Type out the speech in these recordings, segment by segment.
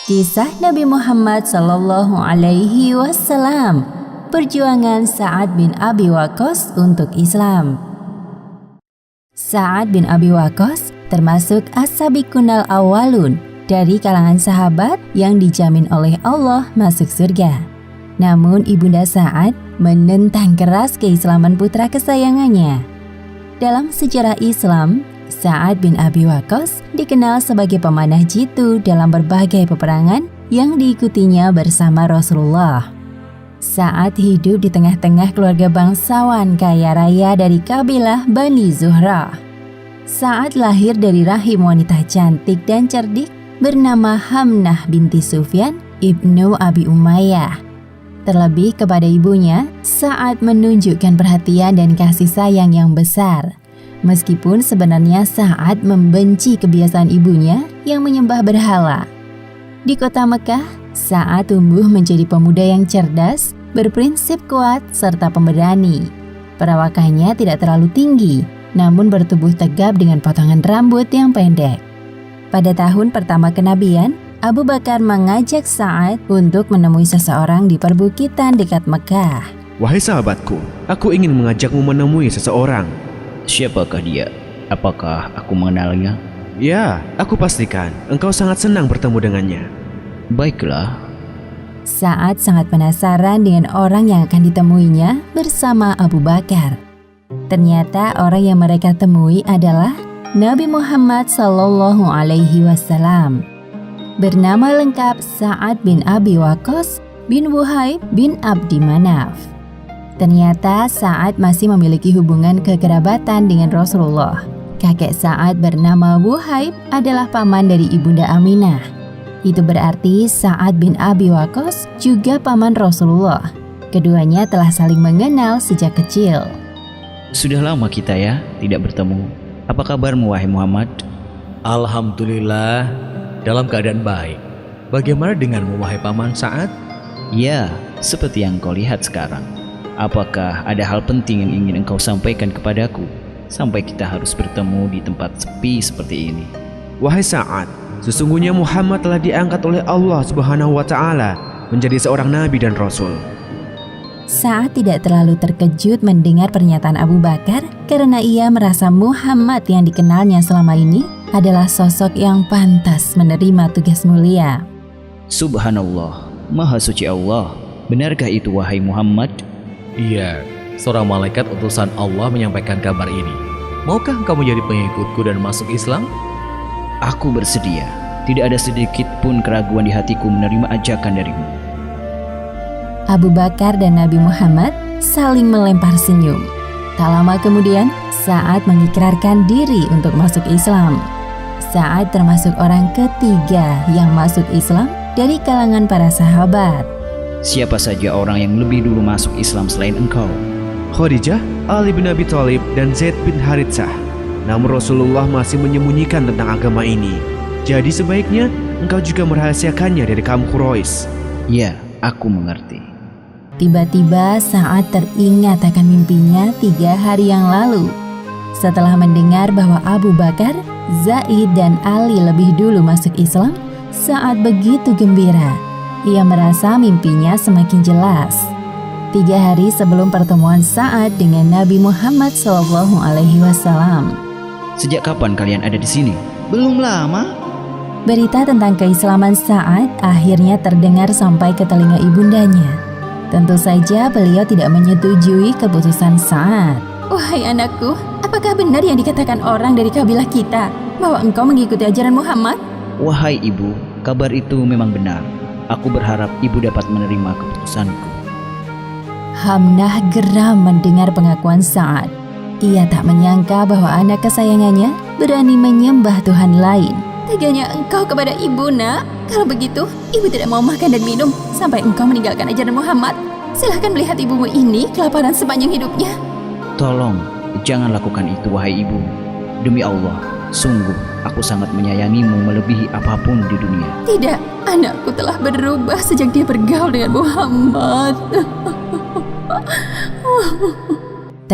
Kisah Nabi Muhammad Sallallahu Alaihi Wasallam, perjuangan Sa'ad bin Abi Waqqas untuk Islam. Sa'ad bin Abi Waqqas termasuk as-sabiqunal awwalun, dari kalangan sahabat yang dijamin oleh Allah masuk surga. Namun ibunda Sa'ad menentang keras keislaman putra kesayangannya. Dalam sejarah Islam, Sa'ad bin Abi Waqqas dikenal sebagai pemanah jitu dalam berbagai peperangan yang diikutinya bersama Rasulullah. Sa'ad hidup di tengah-tengah keluarga bangsawan kaya raya dari kabilah Bani Zuhrah. Sa'ad lahir dari rahim wanita cantik dan cerdik bernama Hamnah binti Sufyan ibnu Abi Umayyah. Terlebih kepada ibunya, Sa'ad menunjukkan perhatian dan kasih sayang yang besar. Meskipun sebenarnya Sa'ad membenci kebiasaan ibunya yang menyembah berhala. Di kota Mekah, Sa'ad tumbuh menjadi pemuda yang cerdas, berprinsip kuat, serta pemberani. Perawakannya tidak terlalu tinggi, namun bertubuh tegap dengan potongan rambut yang pendek. Pada tahun pertama kenabian, Abu Bakar mengajak Sa'ad untuk menemui seseorang di perbukitan dekat Mekah. Wahai sahabatku, aku ingin mengajakmu menemui seseorang. Siapakah dia? Apakah aku mengenalnya? Ya, aku pastikan engkau sangat senang bertemu dengannya. Baiklah. Sa'ad sangat penasaran dengan orang yang akan ditemuinya bersama Abu Bakar. Ternyata orang yang mereka temui adalah Nabi Muhammad Sallallahu Alaihi Wasallam. Bernama lengkap Sa'ad bin Abi Waqqas bin Wuhaib bin Abdi Manaf. Ternyata Sa'ad masih memiliki hubungan kekerabatan dengan Rasulullah. Kakek Sa'ad bernama Wuhaib adalah paman dari ibunda Aminah. Itu berarti Sa'ad bin Abi Waqqas juga paman Rasulullah. Keduanya telah saling mengenal sejak kecil. Sudah lama kita ya tidak bertemu. Apa kabarmu wahai Muhammad? Alhamdulillah, dalam keadaan baik. Bagaimana denganmu wahai paman Sa'ad? Ya, seperti yang kau lihat sekarang. Apakah ada hal penting yang ingin engkau sampaikan kepadaku sampai kita harus bertemu di tempat sepi seperti ini? Wahai Sa'ad, sesungguhnya Muhammad telah diangkat oleh Allah Subhanahu wa Ta'ala menjadi seorang nabi dan rasul. Sa'ad tidak terlalu terkejut mendengar pernyataan Abu Bakar karena ia merasa Muhammad yang dikenalnya selama ini adalah sosok yang pantas menerima tugas mulia. Subhanallah, Maha Suci Allah. Benarkah itu wahai Muhammad? Iya, seorang malaikat utusan Allah menyampaikan kabar ini. Maukah engkau menjadi pengikutku dan masuk Islam? Aku bersedia. Tidak ada sedikit pun keraguan di hatiku menerima ajakan darimu. Abu Bakar dan Nabi Muhammad saling melempar senyum. Tak lama kemudian, Sa'ad mengikrarkan diri untuk masuk Islam. Sa'ad termasuk orang ketiga yang masuk Islam dari kalangan para sahabat. Siapa saja orang yang lebih dulu masuk Islam selain engkau? Khadijah, Ali bin Abi Thalib, dan Zaid bin Haritsah. Namun Rasulullah masih menyembunyikan tentang agama ini. Jadi sebaiknya engkau juga merahasiakannya dari kaum Quraisy. Ya, aku mengerti. Tiba-tiba Sa'ad teringat akan mimpinya 3 hari yang lalu. Setelah mendengar bahwa Abu Bakar, Zaid, dan Ali lebih dulu masuk Islam, Sa'ad begitu gembira. Ia merasa mimpinya semakin jelas. 3 hari sebelum pertemuan Sa'ad dengan Nabi Muhammad SAW. Sejak kapan kalian ada di sini? Belum lama. Berita tentang keislaman Sa'ad akhirnya terdengar sampai ke telinga ibundanya. Tentu saja beliau tidak menyetujui keputusan Sa'ad. Wahai anakku, apakah benar yang dikatakan orang dari kabilah kita bahwa engkau mengikuti ajaran Muhammad? Wahai ibu, kabar itu memang benar. Aku berharap ibu dapat menerima keputusanku. Hamnah geram mendengar pengakuan Sa'ad. Ia tak menyangka bahwa anak kesayangannya berani menyembah Tuhan lain. Teganya engkau kepada ibu, nak. Kalau begitu, ibu tidak mau makan dan minum sampai engkau meninggalkan ajaran Muhammad. Silahkan melihat ibumu ini kelaparan sepanjang hidupnya. Tolong, jangan lakukan itu wahai ibu. Demi Allah, sungguh aku sangat menyayangimu melebihi apapun di dunia. Tidak, anakku telah berubah sejak dia bergaul dengan Muhammad.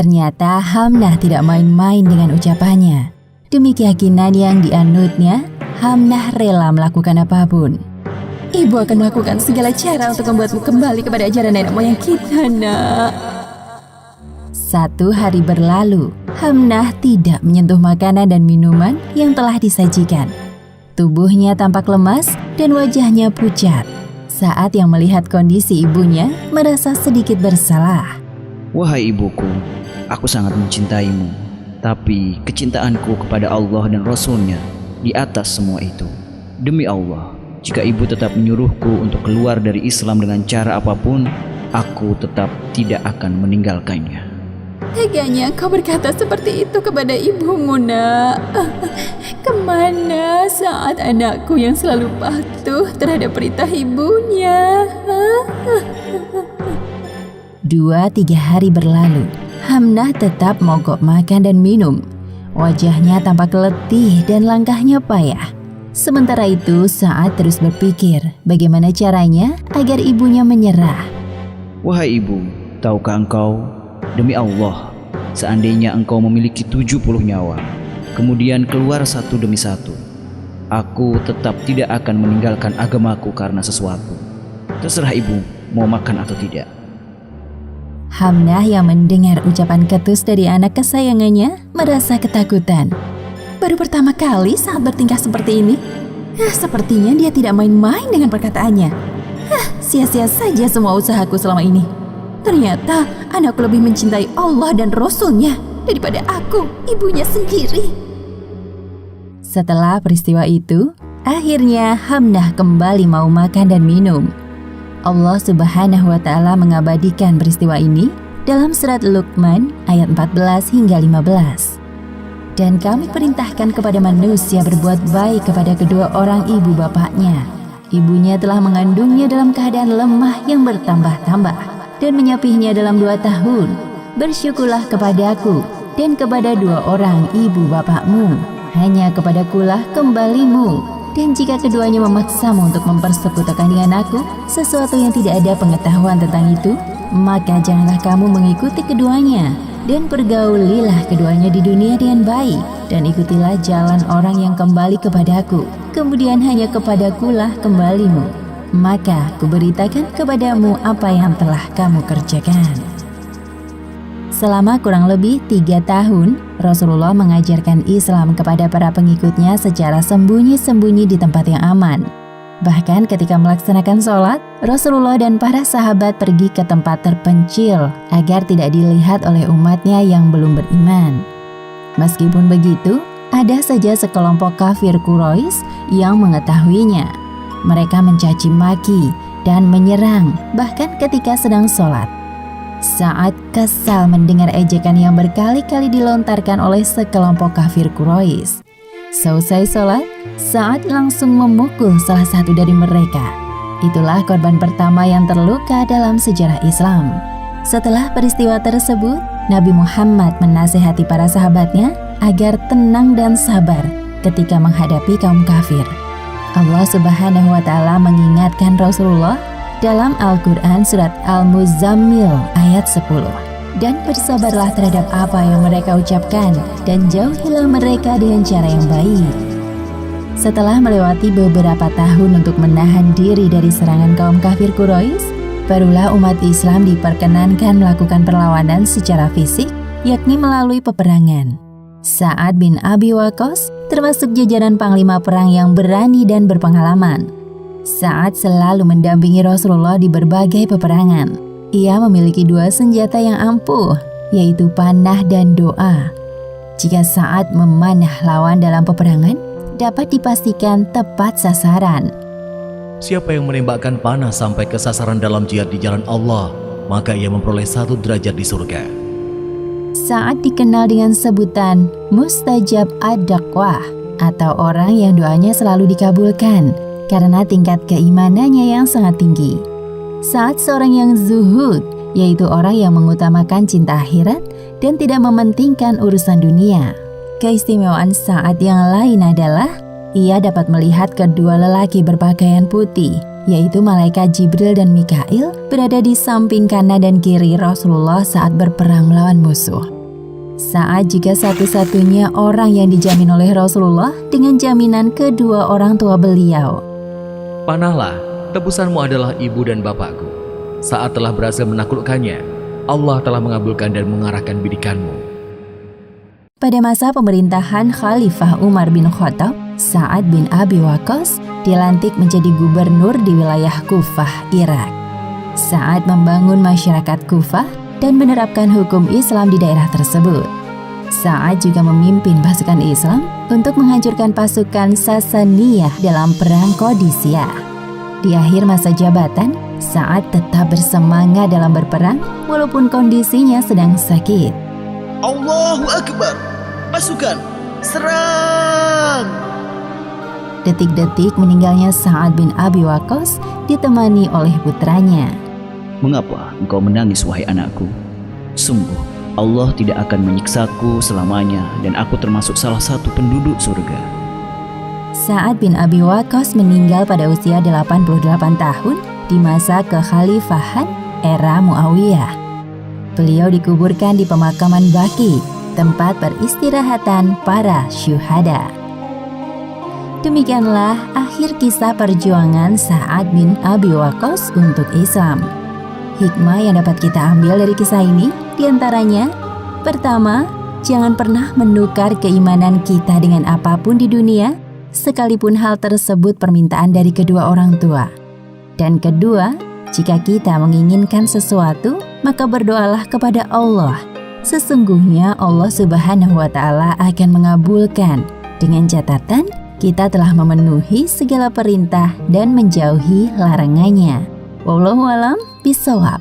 Ternyata Hamnah tidak main-main dengan ucapannya. Demi keyakinan yang dianutnya, Hamnah rela melakukan apapun. Ibu akan melakukan segala cara untuk membuatmu kembali kepada ajaran nenek moyang kita, nak. 1 hari berlalu, Hamnah tidak menyentuh makanan dan minuman yang telah disajikan. Tubuhnya tampak lemas dan wajahnya pucat. Saat yang melihat kondisi ibunya, merasa sedikit bersalah. Wahai ibuku, aku sangat mencintaimu, tapi kecintaanku kepada Allah dan Rasul-Nya di atas semua itu. Demi Allah, jika ibu tetap menyuruhku untuk keluar dari Islam dengan cara apapun, aku tetap tidak akan meninggalkannya. Teganya kau berkata seperti itu kepada ibumu, nak. Kemana saat anakku yang selalu patuh terhadap perintah ibunya? 2-3 hari berlalu, Hamnah tetap mogok makan dan minum. Wajahnya tampak letih dan langkahnya payah. Sementara itu, Sa'ad terus berpikir bagaimana caranya agar ibunya menyerah. Wahai ibu, tahukah engkau, demi Allah, seandainya engkau memiliki 70 nyawa, kemudian keluar satu demi satu, aku tetap tidak akan meninggalkan agamaku karena sesuatu. Terserah ibu mau makan atau tidak. Hamnah yang mendengar ucapan ketus dari anak kesayangannya merasa ketakutan. Baru pertama kali saat bertingkah seperti ini. Sepertinya dia tidak main-main dengan perkataannya. Sia-sia saja semua usahaku selama ini. Ternyata anakku lebih mencintai Allah dan Rasul-Nya daripada aku, ibunya sendiri. Setelah peristiwa itu, akhirnya Hamnah kembali mau makan dan minum. Allah Subhanahu wa Ta'ala mengabadikan peristiwa ini dalam surat Luqman ayat 14 hingga 15. Dan kami perintahkan kepada manusia berbuat baik kepada kedua orang ibu bapaknya. Ibunya telah mengandungnya dalam keadaan lemah yang bertambah-tambah dan menyapihnya dalam 2 tahun. Bersyukurlah kepadaku dan kepada 2 orang ibu bapakmu. Hanya kepadakulah kembalimu. Dan jika keduanya memaksamu untuk mempersekutukan dengan aku sesuatu yang tidak ada pengetahuan tentang itu, maka janganlah kamu mengikuti keduanya. Dan pergaulilah keduanya di dunia dengan baik, dan ikutilah jalan orang yang kembali kepadaku. Kemudian hanya kepadakulah kembalimu. Maka kuberitakan kepadamu apa yang telah kamu kerjakan. Selama kurang lebih 3 tahun, Rasulullah mengajarkan Islam kepada para pengikutnya secara sembunyi-sembunyi di tempat yang aman. Bahkan ketika melaksanakan sholat, Rasulullah dan para sahabat pergi ke tempat terpencil agar tidak dilihat oleh umatnya yang belum beriman. Meskipun begitu, ada saja sekelompok kafir Quraisy yang mengetahuinya. Mereka mencaci maki dan menyerang bahkan ketika sedang sholat. Sa'ad kesal mendengar ejekan yang berkali-kali dilontarkan oleh sekelompok kafir Quraisy. Selesai sholat, Sa'ad langsung memukul salah satu dari mereka. Itulah korban pertama yang terluka dalam sejarah Islam. Setelah peristiwa tersebut, Nabi Muhammad menasihati para sahabatnya agar tenang dan sabar ketika menghadapi kaum kafir. Allah Subhanahu wa Ta'ala mengingatkan Rasulullah dalam Al-Quran surat Al-Muzammil ayat 10. Dan bersabarlah terhadap apa yang mereka ucapkan, dan jauhilah mereka dengan cara yang baik. Setelah melewati beberapa tahun untuk menahan diri dari serangan kaum kafir Quraisy, barulah umat Islam diperkenankan melakukan perlawanan secara fisik, yakni melalui peperangan. Sa'ad bin Abi Waqqas termasuk jajaran panglima perang yang berani dan berpengalaman. Sa'ad selalu mendampingi Rasulullah di berbagai peperangan. Ia memiliki 2 senjata yang ampuh, yaitu panah dan doa. Jika Sa'ad memanah lawan dalam peperangan, dapat dipastikan tepat sasaran. Siapa yang menembakkan panah sampai ke sasaran dalam jihad di jalan Allah, maka ia memperoleh 1 derajat di surga. Sa'ad dikenal dengan sebutan mustajab ad-da'wah, atau orang yang doanya selalu dikabulkan karena tingkat keimanannya yang sangat tinggi. Sa'ad seorang yang zuhud, yaitu orang yang mengutamakan cinta akhirat dan tidak mementingkan urusan dunia. Keistimewaan Sa'ad yang lain adalah ia dapat melihat kedua lelaki berpakaian putih yaitu malaikat Jibril dan Mikail, berada di samping kanan dan kiri Rasulullah saat berperang melawan musuh. Sa'ad juga satu-satunya orang yang dijamin oleh Rasulullah dengan jaminan kedua orang tua beliau. Panahlah, tebusanmu adalah ibu dan bapakku. Saat telah berhasil menaklukkannya, Allah telah mengabulkan dan mengarahkan bidikanmu. Pada masa pemerintahan Khalifah Umar bin Khattab, Sa'ad bin Abi Waqqas dilantik menjadi gubernur di wilayah Kufah, Irak. Sa'ad membangun masyarakat Kufah dan menerapkan hukum Islam di daerah tersebut. Sa'ad juga memimpin pasukan Islam untuk menghancurkan pasukan Sasaniyah dalam perang Qadisiyah. Di akhir masa jabatan, Sa'ad tetap bersemangat dalam berperang walaupun kondisinya sedang sakit. Allahu Akbar. Pasukan, serang! Detik-detik meninggalnya Sa'ad bin Abi Waqqas ditemani oleh putranya. Mengapa engkau menangis, wahai anakku? Sungguh, Allah tidak akan menyiksaku selamanya dan aku termasuk salah satu penduduk surga. Sa'ad bin Abi Waqqas meninggal pada usia 88 tahun di masa kekhalifahan era Muawiyah. Beliau dikuburkan di pemakaman Baqi, tempat peristirahatan para syuhada. Demikianlah akhir kisah perjuangan Sa'ad bin Abi Waqqas untuk Islam. Hikmah yang dapat kita ambil dari kisah ini diantaranya: pertama, jangan pernah menukar keimanan kita dengan apapun di dunia, sekalipun hal tersebut permintaan dari kedua orang tua. Dan kedua, jika kita menginginkan sesuatu, maka berdoalah kepada Allah. Sesungguhnya Allah Subhanahu wa Ta'ala akan mengabulkan, dengan catatan kita telah memenuhi segala perintah dan menjauhi larangannya. Wallahu a'lam bishawab.